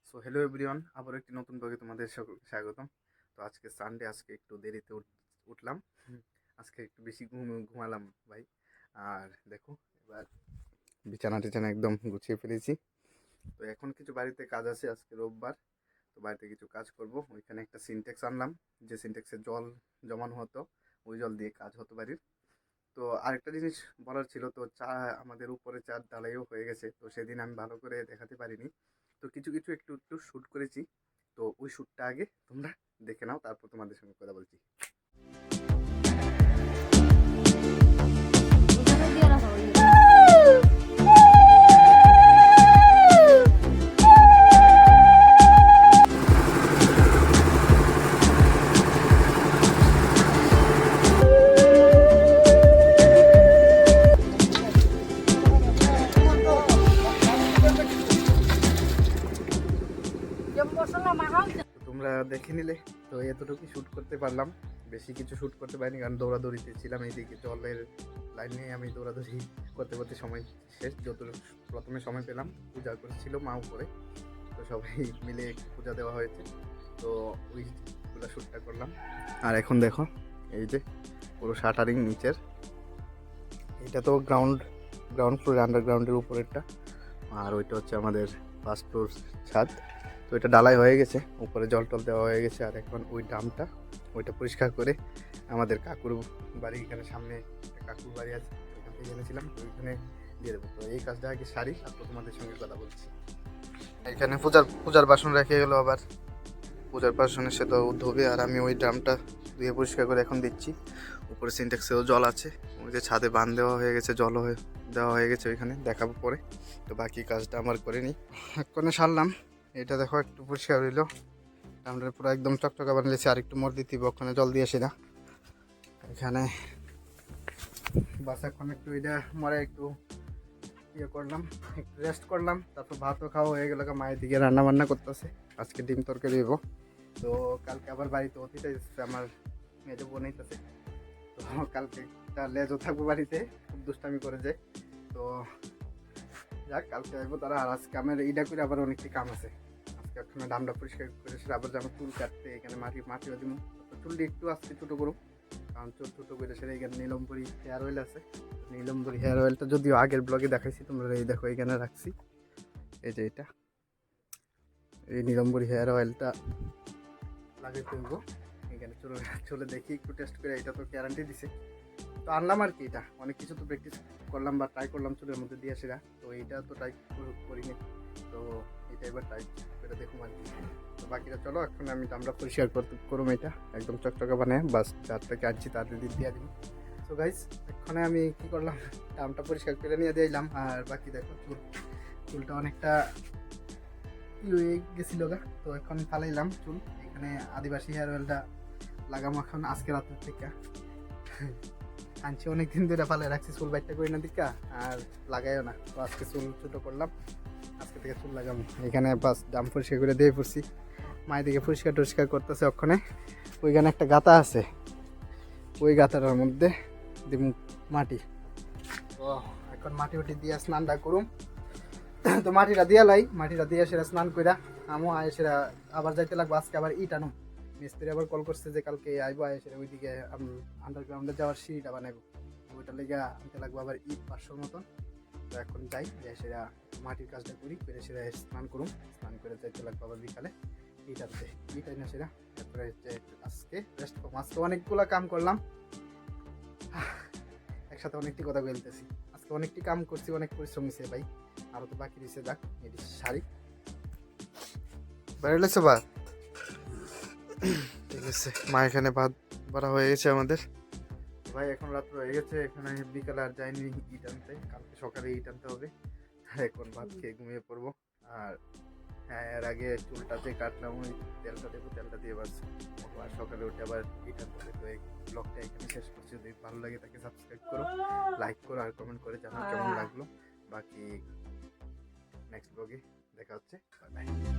So hello everyone, আবার একটি নতুন ব্লগে তোমাদের সকলকে স্বাগতম। তো আজকে সানডে, আজকে একটু দেরিতে উঠলাম। আজকে একটু বেশি ঘুমালাম ভাই। আর দেখো, এবার বিছানা টিছানা একদম গুছিয়ে ফেলেছি। তো এখন কিছু বাড়িতে কাজ আছে, আজকে রোববার। তো বাড়িতে কিছু কাজ করব। ওইখানে একটা সিনটেক্স আনলাম, যে সিনটেক্সে জল জমানো হতো, ওই জল দিয়ে কাজ হতো বাড়ির। তো আরেকটা জিনিস বলার ছিল, তো আমাদের উপরে চার ঢালাইও হয়ে গেছে, তো সেদিন আমি ভালো করে দেখাতে পারিনি। তো কিছু কিছু একটু একটু শ্যুট করেছি। তো ওই শ্যুটটা আগে তোমরা দেখে নাও, তারপর তোমাদের সঙ্গে কথা বলছি। তো তোমরা দেখে নিলে, তো এতটুকু শ্যুট করতে পারলাম, বেশি কিছু শ্যুট করতে পারিনি, কারণ দৌড়াদৌড়িতে ছিলাম। এইদিকে জলের লাইন নিয়ে আমি দৌড়াদৌড়ি করতে করতে সময় শেষ। যতটুকু প্রথমে সময় পেলাম, পূজা করেছিল মা উপরে, তো সবাই মিলে একটু পূজা দেওয়া হয়েছে। তো ওইগুলো শ্যুটটা করলাম। আর এখন দেখো, এই যে পুরো শাটারিং নিচের, এটা তো গ্রাউন্ড গ্রাউন্ড ফ্লোর, আন্ডারগ্রাউন্ডের উপরেরটা। আর ওইটা হচ্ছে আমাদের ফার্স্ট ফ্লোর ছাদ। তো এটা ডালাই হয়ে গেছে, উপরে জল টল দেওয়া হয়ে গেছে। আর এখন ওই ড্রামটা, ওইটা পরিষ্কার করে আমাদের কাকুর বাড়ি, এখানে সামনে একটা কাকুর বাড়ি আছে, ওইখান থেকে এনেছিলাম, তো ওইখানে দিয়ে দেবো। তো এই কাজটা আগে সারি, তারপর তোমাদের সঙ্গে কথা বলছি। এখানে পূজার বাসন রেখে গেলো, আবার পূজার বাসনের সাথে ধোবে। আর আমি ওই ড্রামটা ধুয়ে পরিষ্কার করে এখন দিচ্ছি। উপরে সিনটেক্সেও জল আছে, ওই যে ছাদে বাঁধ দেওয়া হয়ে গেছে, জল দেওয়া হয়ে গেছে, ওইখানে দেখাবো পরে। তো বাকি কাজটা আমার করে নিই, এক্ষণে সারলাম। এটা দেখো একটু পরিষ্কার হইলো, আমরা পুরো একদম চকচকা বানিয়েছি। আর একটু মোর দিতে, ওখানে জল দিয়েছি না এখানে। বাস এখন একটু এটা মরে একটু ইয়ে করলাম, একটু রেস্ট করলাম। তারপর ভাতও খাওয়া হয়ে গেল, মায়ের দিকে রান্না বান্না করতেছে। আজকে ডিম তরকারি দেবো। তো কালকে আবার বাড়িতে অতিথি এসেছে, আমার মেজো বোন এসেছে। তো কালকে একটা লেজও থাকবো বাড়িতে, খুব দুষ্টামি করে যে। তো যাক, কালকে আসবো তারা। আর আজকে আমার এইটা করে আবার অনেকটি কাম আছে। আজকে ওখানে ডামটা পরিষ্কার করে সেটা আবার যাবো চুল কাটতে, এখানে মাটিও দিব। তো চুলটি একটু আজকে ছোটো করুন, কারণ চুল ছোটো করে সেটা এখানে নীলম্বরী হেয়ার অয়েল আছে। নীলম্বরী হেয়ার অয়েলটা যদিও আগের ব্লগে দেখাইছি তোমরা, এই দেখো এখানে রাখছি, এই যে এটা, এই নীলম্বরী হেয়ার অয়েলটা লাগাইতে হইব এখানে চলে দেখি একটু টেস্ট করে। এটা তো গ্যারান্টি দিছে, তো আনলাম আর কি। এটা অনেক কিছু তো প্র্যাকটিস করলাম বা ট্রাই করলাম চুলের মধ্যে দিয়ে সেটা, তো এইটা তো ট্রাই করিনি। তো এটা এবার ট্রাই করে দেখুন আর কি। তো বাকিটা চলো, এখন আমি আমরা পরিষ্কার করুম এটা একদম চকচকা বানায়, বাস যারটাকে আনছি তার দিয়ে দিব। তো গাইজ, এখানে আমি কি করলাম, দামটা পরিষ্কার করে নিয়ে দিলাম। আর বাকি দেখো, চুলটা অনেকটা হয়ে গেছিল গা, তো এখন ফালাইলাম চুল। এখানে আদিবাসী হেয়ার অয়েলটা লাগাম এখন আজকে রাতের থেকে। আনছি অনেকদিন ধরে ফালাই রাখছি, চুল বাইটটা করি না দিকা, আর লাগাইও না। তো আজকে চুল ছোটো করলাম, আজকে থেকে চুল লাগাবো। এখানে বাস দাম পরিষ্কার করে দিয়ে পড়ছি, মায়ের দিকে পরিষ্কার করতেছে। ওখানে ওইখানে একটা গাতা আছে, ওই গাতাটার মধ্যে দিব মাটি। তো এখন মাটি দিয়ে স্নানটা করুম। তো মাটিটা দিয়ে সেটা স্নান কইরা আমও আয় সেটা আবার যাইতে লাগবো। আজকে আবার ইট আনো, মিস্ত্রি আবার কল করছে যে কালকে আইবো, আয় সেটা ওইদিকে আন্ডারগ্রাউন্ডে যাওয়ার সিঁড়িটা বানাইবো, ওইটা লেগে আনতে লাগবো আবার ইট 500 মতন। তো এখন যাই, যে সেটা মাটির কাজটা করি, করে সেটা স্নান করুম। স্নান করে যাইতে লাগবো আবার বিকালে ইট আনতে, ইট আই না সেটা। তারপরে আজকে রেস্ট করবো। আজকে অনেকগুলো কাম করলাম একসাথে, অনেকটি কথা বলতেছি। আজকে অনেকটি কাম করছি, অনেক পরিশ্রম হয়েছে ভাই। আরো তো বাকি দিছে, যাক এটি শাড়ি বেরোলেছে ভাত। ঠিক আছে, মা এখানে ভাত বাড়া হয়ে গেছে আমাদের ভাই। এখন রাত হয়ে গেছে, এখানে বিকালে আর যাইনি ইট আনতে, কালকে সকালে ইট আনতে হবে। এখন ভাত খেয়ে ঘুমিয়ে পড়বো। আর হ্যাঁ, এর আগে চুলটা যে কাটলাম, ওই তেলটা দেবো, তেলটা দিয়ে বাস আর সকালে উঠে আবার ইট আনতে হবে। তো এই ব্লগটা এখানে শেষ করছি। যদি ভালো লাগে তাকে সাবস্ক্রাইব করো, লাইক করো, আর কমেন্ট করে জানাও কেমন লাগলো। বাকি নেক্সট ব্লগে দেখা হচ্ছে, বাই বাই।